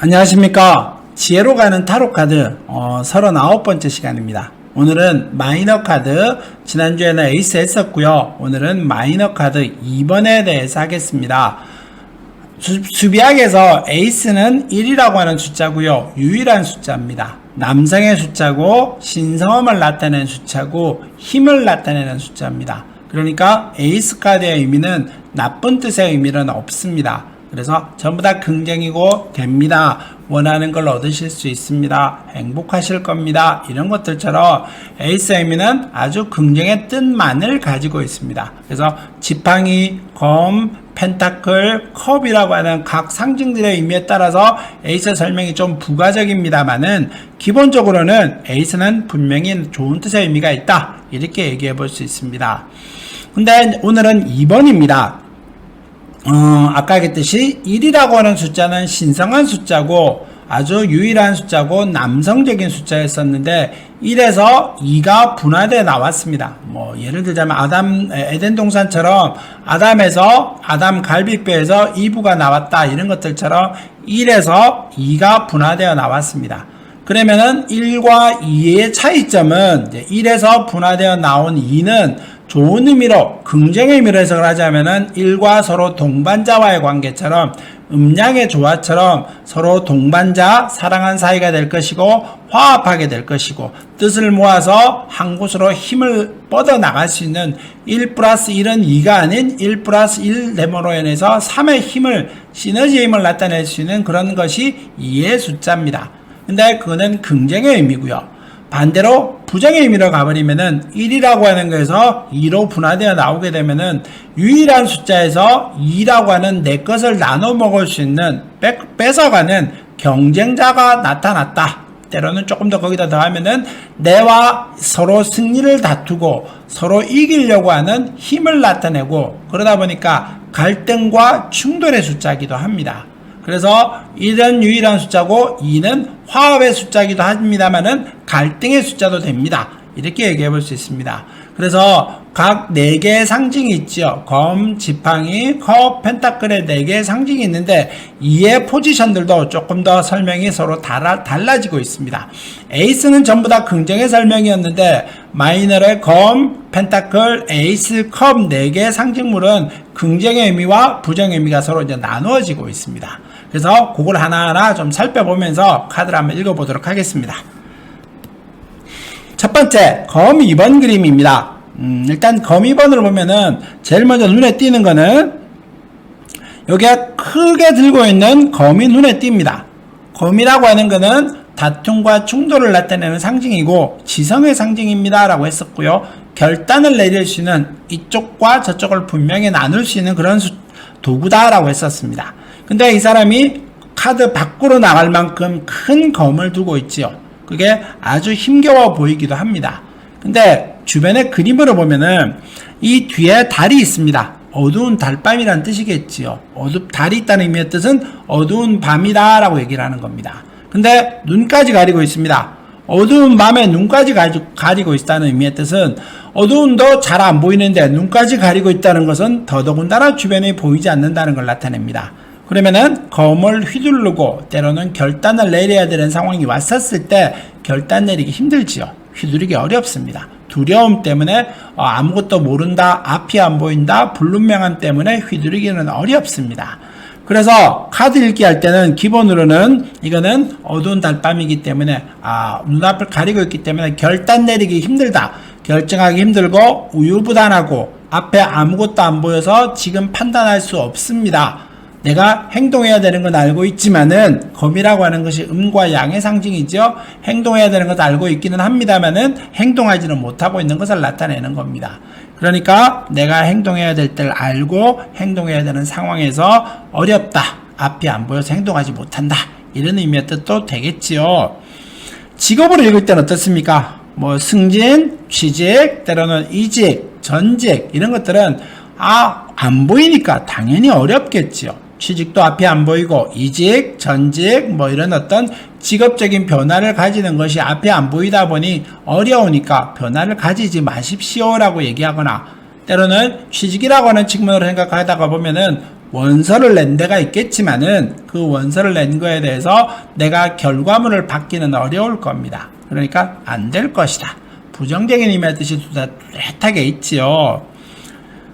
안녕하십니까. 지혜로 가는 타로카드 39번째 시간입니다. 오늘은 마이너 카드, 지난주에는 에이스 했었고요. 오늘은 마이너 카드 2번에 대해서 하겠습니다. 수비학에서 에이스는 1이라고 하는 숫자고요. 유일한 숫자입니다. 남성의 숫자고 신성함을 나타내는 숫자고 힘을 나타내는 숫자입니다. 그러니까 에이스 카드의 의미는 나쁜 뜻의 의미는 없습니다. 그래서 전부 다 긍정이고 됩니다. 원하는 걸 얻으실 수 있습니다. 행복하실 겁니다. 이런 것들처럼 에이스의 의미는 아주 긍정의 뜻만을 가지고 있습니다. 그래서 지팡이, 검, 펜타클, 컵이라고 하는 각 상징들의 의미에 따라서 에이스 설명이 좀 부가적입니다만은 기본적으로는 에이스는 분명히 좋은 뜻의 의미가 있다. 이렇게 얘기해 볼 수 있습니다. 근데 오늘은 2번입니다. 아까 얘기했듯이 1이라고 하는 숫자는 신성한 숫자고 아주 유일한 숫자고 남성적인 숫자였었는데 1에서 2가 분화되어 나왔습니다. 예를 들자면 에덴 동산처럼 아담 갈비뼈에서 이브가 나왔다, 이런 것들처럼 1에서 2가 분화되어 나왔습니다. 그러면은 1과 2의 차이점은 1에서 분화되어 나온 2는 좋은 의미로, 긍정의 의미로 해석을 하자면은 1과 서로 동반자와의 관계처럼, 음양의 조화처럼 서로 동반자, 사랑한 사이가 될 것이고 화합하게 될 것이고 뜻을 모아서 한 곳으로 힘을 뻗어 나갈 수 있는 1 플러스 1은 2가 아닌 1 플러스 1 레모로 인해서 3의 힘을, 시너지의 힘을 나타낼 수 있는 그런 것이 2의 숫자입니다. 근데 그거는 긍정의 의미고요. 반대로 부정의 의미로 가버리면은 1이라고 하는 거에서 2로 분화되어 나오게 되면은 유일한 숫자에서 2라고 하는 내 것을 나눠 먹을 수 있는, 뺏어가는 경쟁자가 나타났다. 때로는 조금 더 거기다 더하면은 내와 서로 승리를 다투고 서로 이기려고 하는 힘을 나타내고, 그러다 보니까 갈등과 충돌의 숫자이기도 합니다. 그래서 1은 유일한 숫자고 2는 화합의 숫자이기도 합니다만은 갈등의 숫자도 됩니다. 이렇게 얘기해 볼 수 있습니다. 그래서 각 4개의 상징이 있죠. 검, 지팡이, 컵, 펜타클의 4개의 상징이 있는데 2의 포지션들도 조금 더 설명이 서로 달라지고 있습니다. 에이스는 전부 다 긍정의 설명이었는데 마이너의 검, 펜타클, 에이스, 컵 4개의 상징물은 긍정의 의미와 부정의 의미가 서로 이제 나누어지고 있습니다. 그래서 그걸 하나하나 좀 살펴보면서 카드를 한번 읽어보도록 하겠습니다. 첫 번째, 검 2번 그림입니다. 일단 검 2번을 보면은 제일 먼저 눈에 띄는 거는 여기에 크게 들고 있는 검이 눈에 띕니다. 검이라고 하는 거는 다툼과 충돌을 나타내는 상징이고 지성의 상징입니다 라고 했었고요. 결단을 내릴 수 있는, 이쪽과 저쪽을 분명히 나눌 수 있는 그런 도구다 라고 했었습니다. 근데 이 사람이 카드 밖으로 나갈 만큼 큰 검을 두고 있지요. 그게 아주 힘겨워 보이기도 합니다. 근데 주변의 그림으로 보면은 이 뒤에 달이 있습니다. 어두운 달밤이라는 뜻이겠지요. 달이 있다는 의미의 뜻은 어두운 밤이다 라고 얘기를 하는 겁니다. 근데 눈까지 가리고 있습니다. 어두운 밤에 눈까지 가리고 있다는 의미의 뜻은 어두운도 잘 안 보이는데 눈까지 가리고 있다는 것은 더더군다나 주변에 보이지 않는다는 걸 나타냅니다. 그러면은 검을 휘두르고 때로는 결단을 내려야 되는 상황이 왔었을 때 결단 내리기 힘들지요. 휘두르기 어렵습니다. 두려움 때문에 아무것도 모른다, 앞이 안 보인다, 불분명함 때문에 휘두르기는 어렵습니다. 그래서 카드 읽기 할 때는 기본으로는 이거는 어두운 달밤이기 때문에 눈앞을 가리고 있기 때문에 결단 내리기 힘들다, 결정하기 힘들고 우유부단하고 앞에 아무것도 안 보여서 지금 판단할 수 없습니다. 내가 행동해야 되는 건 알고 있지만은 검이라고 하는 것이 음과 양의 상징이죠. 행동해야 되는 것도 알고 있기는 합니다만은 행동하지는 못하고 있는 것을 나타내는 겁니다. 그러니까 내가 행동해야 될 때를 알고 행동해야 되는 상황에서 어렵다, 앞이 안 보여서 행동하지 못한다, 이런 의미의 뜻도 되겠지요. 직업으로 읽을 때는 어떻습니까? 승진, 취직, 때로는 이직, 전직, 이런 것들은 안 보이니까 당연히 어렵겠지요. 취직도 앞이 안 보이고 이직, 전직, 이런 어떤 직업적인 변화를 가지는 것이 앞이 안 보이다 보니 어려우니까 변화를 가지지 마십시오 라고 얘기하거나, 때로는 취직이라고 하는 측면으로 생각하다가 보면은 원서를 낸 데가 있겠지만은 그 원서를 낸 거에 대해서 내가 결과물을 받기는 어려울 겁니다. 그러니까 안 될 것이다. 부정적인 의미의 뜻이 뚜렷하게 있지요.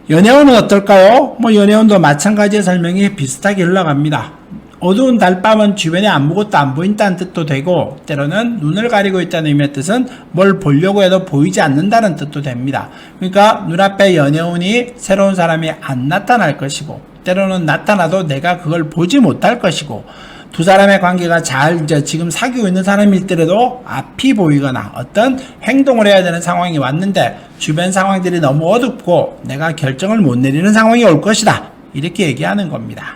연애운은 어떨까요? 연애운도 마찬가지의 설명이 비슷하게 흘러갑니다. 어두운 달밤은 주변에 아무것도 안 보인다는 뜻도 되고, 때로는 눈을 가리고 있다는 의미의 뜻은 뭘 보려고 해도 보이지 않는다는 뜻도 됩니다. 그러니까 눈앞에 연애운이 새로운 사람이 안 나타날 것이고, 때로는 나타나도 내가 그걸 보지 못할 것이고, 두 사람의 관계가 지금 사귀고 있는 사람일 때라도 앞이 보이거나 어떤 행동을 해야 되는 상황이 왔는데 주변 상황들이 너무 어둡고 내가 결정을 못 내리는 상황이 올 것이다. 이렇게 얘기하는 겁니다.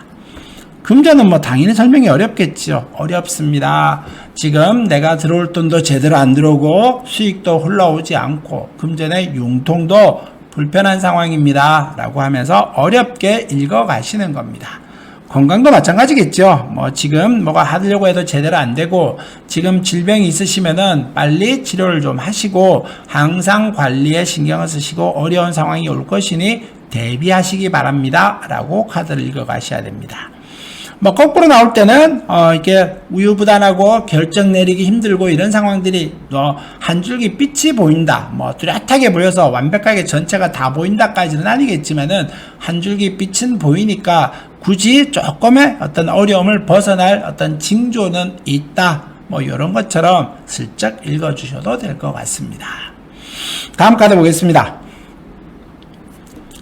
금전은 당연히 설명이 어렵겠지요. 어렵습니다. 지금 내가 들어올 돈도 제대로 안 들어오고 수익도 흘러오지 않고 금전의 융통도 불편한 상황입니다. 라고 하면서 어렵게 읽어가시는 겁니다. 건강도 마찬가지겠죠. 지금 뭐가 하려고 해도 제대로 안 되고 지금 질병이 있으시면은 빨리 치료를 좀 하시고 항상 관리에 신경을 쓰시고 어려운 상황이 올 것이니 대비하시기 바랍니다. 라고 카드를 읽어가셔야 됩니다. 거꾸로 나올 때는 이렇게 우유부단하고 결정 내리기 힘들고 이런 상황들이 한 줄기 빛이 보인다. 뚜렷하게 보여서 완벽하게 전체가 다 보인다까지는 아니겠지만은 한 줄기 빛은 보이니까 굳이 조금의 어떤 어려움을 벗어날 어떤 징조는 있다. 이런 것처럼 슬쩍 읽어주셔도 될 것 같습니다. 다음 카드 보겠습니다.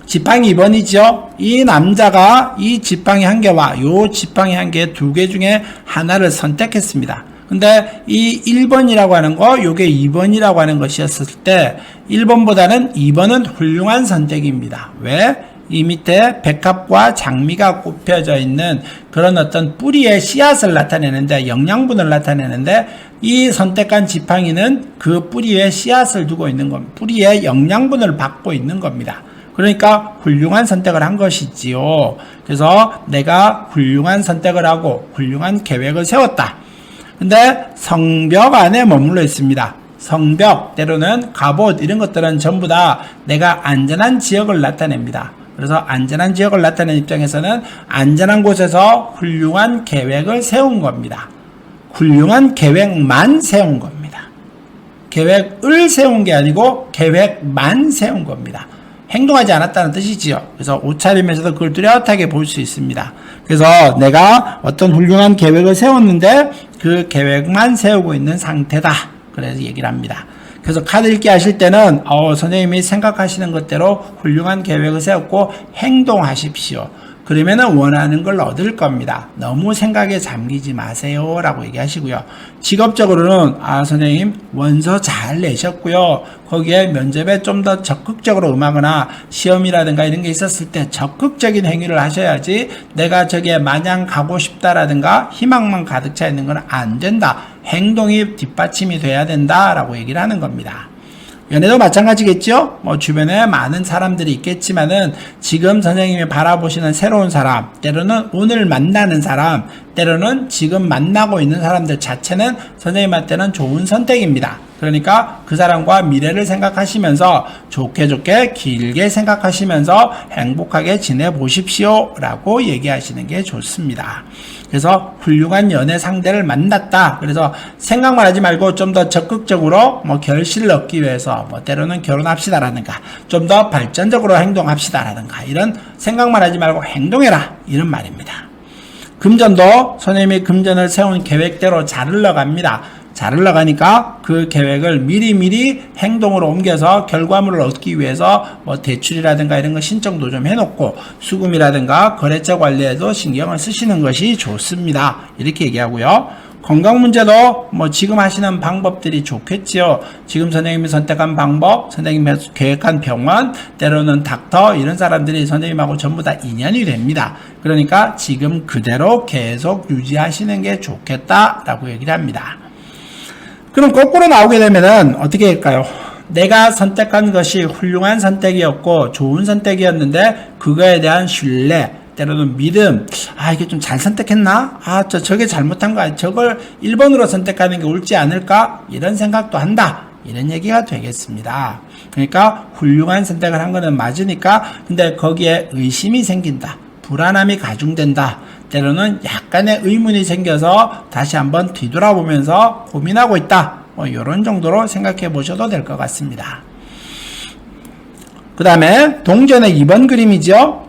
지팡이 2번이죠. 이 남자가 이 지팡이 한 개와 요 지팡이 한 개 두 개 중에 하나를 선택했습니다. 근데 이 1번이라고 하는 거, 요게 2번이라고 하는 것이었을 때 1번보다는 2번은 훌륭한 선택입니다. 왜? 이 밑에 백합과 장미가 꼽혀져 있는 그런 어떤 뿌리의 씨앗을 나타내는데, 영양분을 나타내는데, 이 선택한 지팡이는 그 뿌리에 씨앗을 두고 있는 겁니다. 뿌리에 영양분을 받고 있는 겁니다. 그러니까 훌륭한 선택을 한 것이지요. 그래서 내가 훌륭한 선택을 하고 훌륭한 계획을 세웠다. 근데 성벽 안에 머물러 있습니다. 성벽, 때로는 갑옷 이런 것들은 전부 다 내가 안전한 지역을 나타냅니다. 그래서 안전한 지역을 나타내는 입장에서는 안전한 곳에서 훌륭한 계획을 세운 겁니다. 훌륭한 계획만 세운 겁니다. 계획을 세운 게 아니고 계획만 세운 겁니다. 행동하지 않았다는 뜻이지요. 그래서 옷차림에서도 그걸 뚜렷하게 볼 수 있습니다. 그래서 내가 어떤 훌륭한 계획을 세웠는데 그 계획만 세우고 있는 상태다. 그래서 얘기를 합니다. 그래서 카드 읽기 하실 때는 선생님이 생각하시는 것대로 훌륭한 계획을 세웠고 행동하십시오. 그러면은 원하는 걸 얻을 겁니다. 너무 생각에 잠기지 마세요. 라고 얘기하시고요. 직업적으로는 선생님 원서 잘 내셨고요. 거기에 면접에 좀 더 적극적으로 임하거나 시험이라든가 이런 게 있었을 때 적극적인 행위를 하셔야지 내가 저기에 마냥 가고 싶다라든가 희망만 가득 차 있는 건 안 된다. 행동이 뒷받침이 돼야 된다. 라고 얘기를 하는 겁니다. 연애도 마찬가지겠죠? 주변에 많은 사람들이 있겠지만은 지금 선생님이 바라보시는 새로운 사람, 때로는 오늘 만나는 사람, 때로는 지금 만나고 있는 사람들 자체는 선생님한테는 좋은 선택입니다. 그러니까 그 사람과 미래를 생각하시면서 좋게 길게 생각하시면서 행복하게 지내보십시오 라고 얘기하시는 게 좋습니다. 그래서 훌륭한 연애 상대를 만났다. 그래서 생각만 하지 말고 좀 더 적극적으로 결실을 얻기 위해서 때로는 결혼합시다라든가 좀 더 발전적으로 행동합시다라든가 이런 생각만 하지 말고 행동해라 이런 말입니다. 금전도 선생님이 금전을 세운 계획대로 잘 흘러갑니다. 잘 흘러가니까 그 계획을 미리 행동으로 옮겨서 결과물을 얻기 위해서 대출이라든가 이런 거 신청도 좀 해놓고 수금이라든가 거래처 관리에도 신경을 쓰시는 것이 좋습니다. 이렇게 얘기하고요. 건강 문제도 지금 하시는 방법들이 좋겠지요. 지금 선생님이 선택한 방법, 선생님이 계획한 병원, 때로는 닥터 이런 사람들이 선생님하고 전부 다 인연이 됩니다. 그러니까 지금 그대로 계속 유지하시는 게 좋겠다라고 얘기를 합니다. 그럼 거꾸로 나오게 되면은 어떻게 할까요? 내가 선택한 것이 훌륭한 선택이었고 좋은 선택이었는데 그거에 대한 신뢰, 때로는 믿음, 이게 좀 잘 선택했나? 저게 잘못한 거야. 저걸 1번으로 선택하는 게 옳지 않을까? 이런 생각도 한다. 이런 얘기가 되겠습니다. 그러니까 훌륭한 선택을 한 거는 맞으니까 근데 거기에 의심이 생긴다. 불안함이 가중된다. 때로는 약간의 의문이 생겨서 다시 한번 뒤돌아보면서 고민하고 있다. 이런 정도로 생각해 보셔도 될 것 같습니다. 그 다음에 동전의 2번 그림이죠.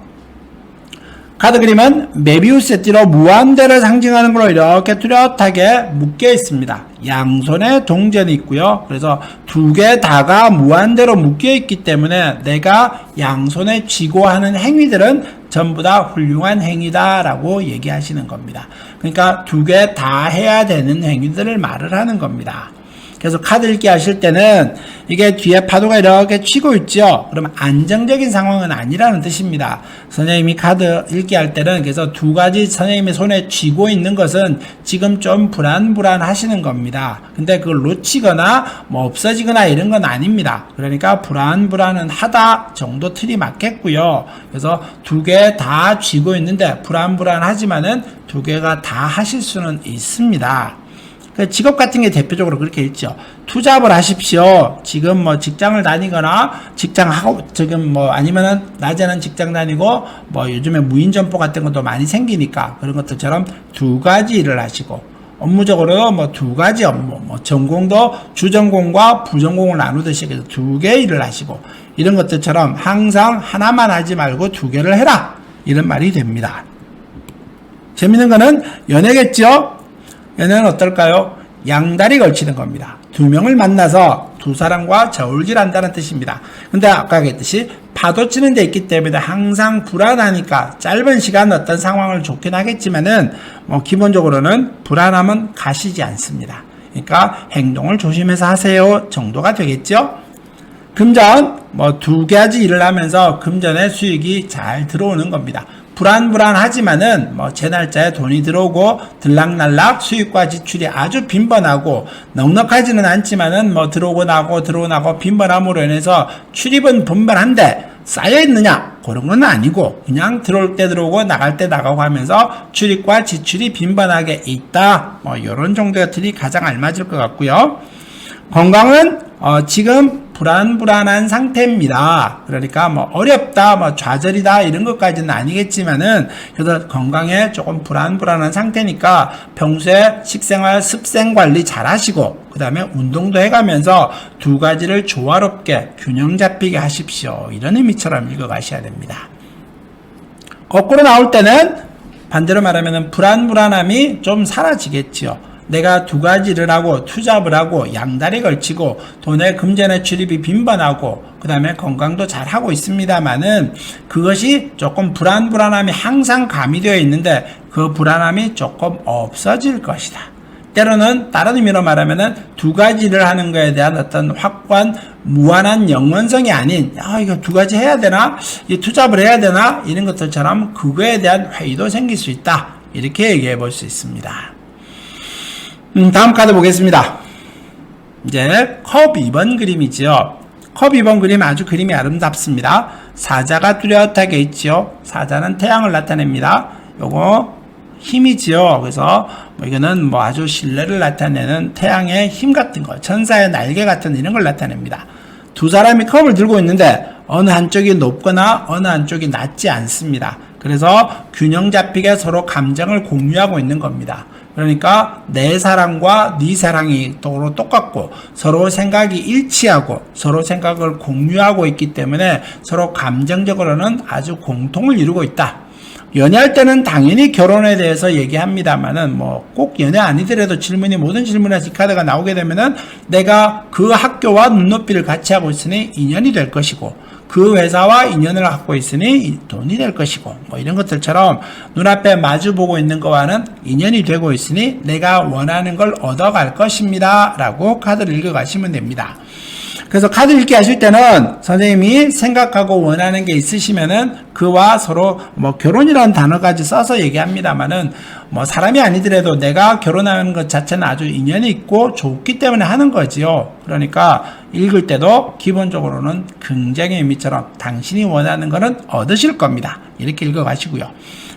카드 그림은 메비우스의 띠로 무한대를 상징하는 걸로 이렇게 뚜렷하게 묶여 있습니다. 양손에 동전이 있고요. 그래서 두 개 다가 무한대로 묶여 있기 때문에 내가 양손에 쥐고 하는 행위들은 전부 다 훌륭한 행위다 라고 얘기하시는 겁니다. 그러니까 두 개 다 해야 되는 행위들을 말을 하는 겁니다. 그래서 카드 읽기 하실 때는 이게 뒤에 파도가 이렇게 치고 있죠. 그러면 안정적인 상황은 아니라는 뜻입니다. 선생님이 카드 읽기 할 때는 그래서 두 가지 선생님의 손에 쥐고 있는 것은 지금 좀 불안하시는 겁니다. 근데 그걸 놓치거나 뭐 없어지거나 이런 건 아닙니다. 그러니까 불안은 하다 정도 틀이 맞겠고요. 그래서 두 개 다 쥐고 있는데 불안하지만은 두 개가 다 하실 수는 있습니다. 직업 같은 게 대표적으로 그렇게 있죠. 투잡을 하십시오. 지금 뭐 직장을 다니거나 직장하고 지금 뭐 아니면은 낮에는 직장 다니고 뭐 요즘에 무인 점포 같은 것도 많이 생기니까 그런 것들처럼 두 가지 일을 하시고 업무적으로 뭐 두 가지 업무 뭐 전공도 주전공과 부전공을 나누듯이 그래서 두 개 일을 하시고 이런 것들처럼 항상 하나만 하지 말고 두 개를 해라 이런 말이 됩니다. 재밌는 거는 연애겠죠. 연애는 어떨까요? 양다리 걸치는 겁니다. 두 명을 만나서 두 사람과 저울질한다는 뜻입니다. 근데 아까 얘기했듯이 파도 치는 데 있기 때문에 항상 불안하니까 짧은 시간 어떤 상황을 좋긴 하겠지만은 뭐 기본적으로는 불안함은 가시지 않습니다. 그러니까 행동을 조심해서 하세요 정도가 되겠죠? 금전 뭐 두 가지 일을 하면서 금전의 수익이 잘 들어오는 겁니다. 불안하지만은 뭐 제 날짜에 돈이 들어오고 들락날락 수입과 지출이 아주 빈번하고 넉넉하지는 않지만은 뭐 들어오고 나고 빈번함으로 인해서 출입은 분분한데 쌓여있느냐 그런 건 아니고 그냥 들어올 때 들어오고 나갈 때 나가고 하면서 출입과 지출이 빈번하게 있다 뭐 이런 정도의 틀이 가장 알맞을 것 같고요. 건강은 지금 불안한 상태입니다. 그러니까 뭐 어렵다, 뭐 좌절이다 이런 것까지는 아니겠지만은 그래서 건강에 조금 불안한 상태니까 평소에 식생활 습생 관리 잘 하시고 그 다음에 운동도 해가면서 두 가지를 조화롭게 균형 잡히게 하십시오. 이런 의미처럼 읽어가셔야 됩니다. 거꾸로 나올 때는 반대로 말하면 불안함이 좀 사라지겠지요. 내가 두 가지를 하고 투잡을 하고 양다리 걸치고 돈의 금전의 출입이 빈번하고 그 다음에 건강도 잘 하고 있습니다만은 그것이 조금 불안함이 항상 가미되어 있는데 그 불안함이 조금 없어질 것이다. 때로는 다른 의미로 말하면은 두 가지를 하는 것에 대한 어떤 확고한 무한한 영원성이 아닌 이거 두 가지 해야 되나? 이 투잡을 해야 되나? 이런 것들처럼 그거에 대한 회의도 생길 수 있다. 이렇게 얘기해 볼 수 있습니다. 다음 카드 보겠습니다. 이제 컵 2번 그림이지요. 컵 2번 그림 아주 그림이 아름답습니다. 사자가 뚜렷하게 있지요. 사자는 태양을 나타냅니다. 요거 힘이지요. 그래서 이거는 뭐 아주 신뢰를 나타내는 태양의 힘 같은 거, 천사의 날개 같은 이런 걸 나타냅니다. 두 사람이 컵을 들고 있는데 어느 한쪽이 높거나 어느 한쪽이 낮지 않습니다. 그래서 균형 잡히게 서로 감정을 공유하고 있는 겁니다. 그러니까 내 사랑과 네 사랑이 똑같고 서로 생각이 일치하고 서로 생각을 공유하고 있기 때문에 서로 감정적으로는 아주 공통을 이루고 있다. 연애할 때는 당연히 결혼에 대해서 얘기합니다만은 뭐 꼭 연애 아니더라도 모든 질문에서 이 카드가 나오게 되면은 내가 그 학교와 눈높이를 같이 하고 있으니 인연이 될 것이고 그 회사와 인연을 갖고 있으니 돈이 될 것이고 뭐 이런 것들처럼 눈앞에 마주보고 있는 것과는 인연이 되고 있으니 내가 원하는 걸 얻어갈 것입니다 라고 카드를 읽어가시면 됩니다. 그래서 카드 읽기 하실 때는 선생님이 생각하고 원하는 게 있으시면은 그와 서로 뭐 결혼이라는 단어까지 써서 얘기합니다만은 뭐 사람이 아니더라도 내가 결혼하는 것 자체는 아주 인연이 있고 좋기 때문에 하는 거지요. 그러니까 읽을 때도 기본적으로는 긍정의 의미처럼 당신이 원하는 거는 얻으실 겁니다. 이렇게 읽어가시고요.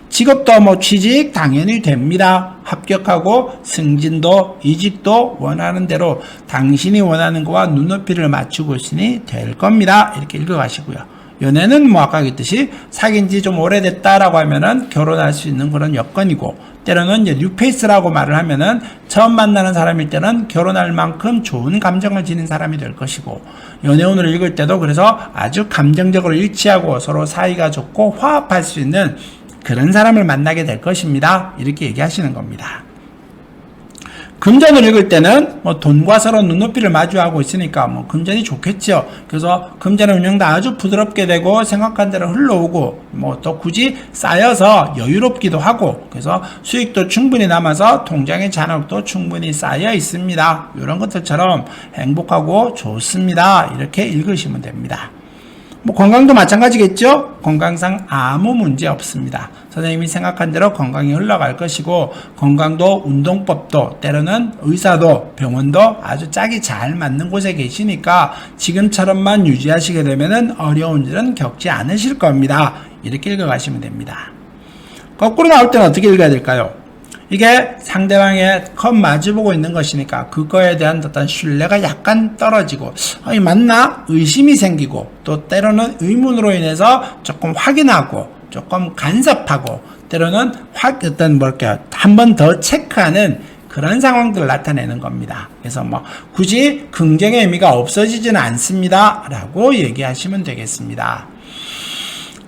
직업도 뭐 취직 당연히 됩니다. 합격하고 승진도 이직도 원하는 대로 당신이 원하는 거와 눈높이를 맞추고 있으니 될 겁니다. 이렇게 읽어가시고요. 연애는 뭐 아까 얘기했듯이 사귄 지 좀 오래됐다라고 하면은 결혼할 수 있는 그런 여건이고, 때로는 이제 뉴페이스라고 말을 하면은 처음 만나는 사람일 때는 결혼할 만큼 좋은 감정을 지닌 사람이 될 것이고, 연애운을 읽을 때도 그래서 아주 감정적으로 일치하고 서로 사이가 좋고 화합할 수 있는 그런 사람을 만나게 될 것입니다. 이렇게 얘기하시는 겁니다. 금전을 읽을 때는 뭐 돈과 서로 눈높이를 마주하고 있으니까 뭐 금전이 좋겠죠. 그래서 금전의 운영도 아주 부드럽게 되고 생각한 대로 흘러오고, 뭐 또 굳이 쌓여서 여유롭기도 하고, 그래서 수익도 충분히 남아서 통장의 잔액도 충분히 쌓여 있습니다. 이런 것들처럼 행복하고 좋습니다. 이렇게 읽으시면 됩니다. 뭐 건강도 마찬가지겠죠? 건강상 아무 문제 없습니다. 선생님이 생각한 대로 건강이 흘러갈 것이고, 건강도 운동법도 때로는 의사도 병원도 아주 짝이 잘 맞는 곳에 계시니까 지금처럼만 유지하시게 되면은 어려운 일은 겪지 않으실 겁니다. 이렇게 읽어가시면 됩니다. 거꾸로 나올 때는 어떻게 읽어야 될까요? 이게 상대방의 컵 마주보고 있는 것이니까 그거에 대한 어떤 신뢰가 약간 떨어지고, 이 맞나? 의심이 생기고, 또 때로는 의문으로 인해서 조금 확인하고, 조금 간섭하고, 때로는 한 번 더 체크하는 그런 상황들을 나타내는 겁니다. 그래서 뭐 굳이 긍정의 의미가 없어지지는 않습니다. 라고 얘기하시면 되겠습니다.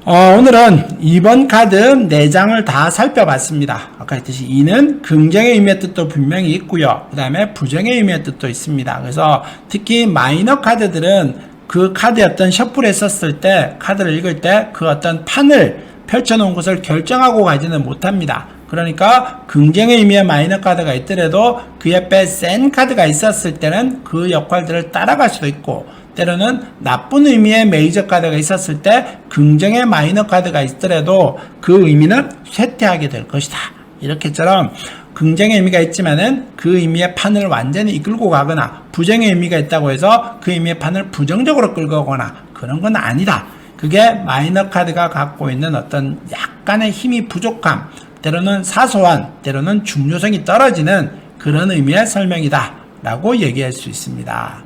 오늘은 2번 카드 4장을 다 살펴봤습니다. 아까 했듯이 2는 긍정의 의미의 뜻도 분명히 있고요. 그 다음에 부정의 의미의 뜻도 있습니다. 그래서 특히 마이너 카드들은 그 카드의 어떤 셔플을 했었을 때, 카드를 읽을 때 그 어떤 판을 펼쳐놓은 것을 결정하고 가지는 못합니다. 그러니까 긍정의 의미의 마이너 카드가 있더라도 그 옆에 센 카드가 있었을 때는 그 역할들을 따라갈 수도 있고, 때로는 나쁜 의미의 메이저 카드가 있었을 때 긍정의 마이너 카드가 있더라도 그 의미는 쇠퇴하게 될 것이다. 이렇게처럼 긍정의 의미가 있지만은 그 의미의 판을 완전히 이끌고 가거나, 부정의 의미가 있다고 해서 그 의미의 판을 부정적으로 끌고 가거나 그런 건 아니다. 그게 마이너 카드가 갖고 있는 어떤 약간의 힘이 부족함, 때로는 사소한, 때로는 중요성이 떨어지는 그런 의미의 설명이다 라고 얘기할 수 있습니다.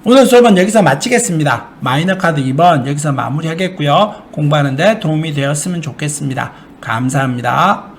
오늘 수업은 여기서 마치겠습니다. 마이너 카드 2번 여기서 마무리하겠고요. 공부하는데 도움이 되었으면 좋겠습니다. 감사합니다.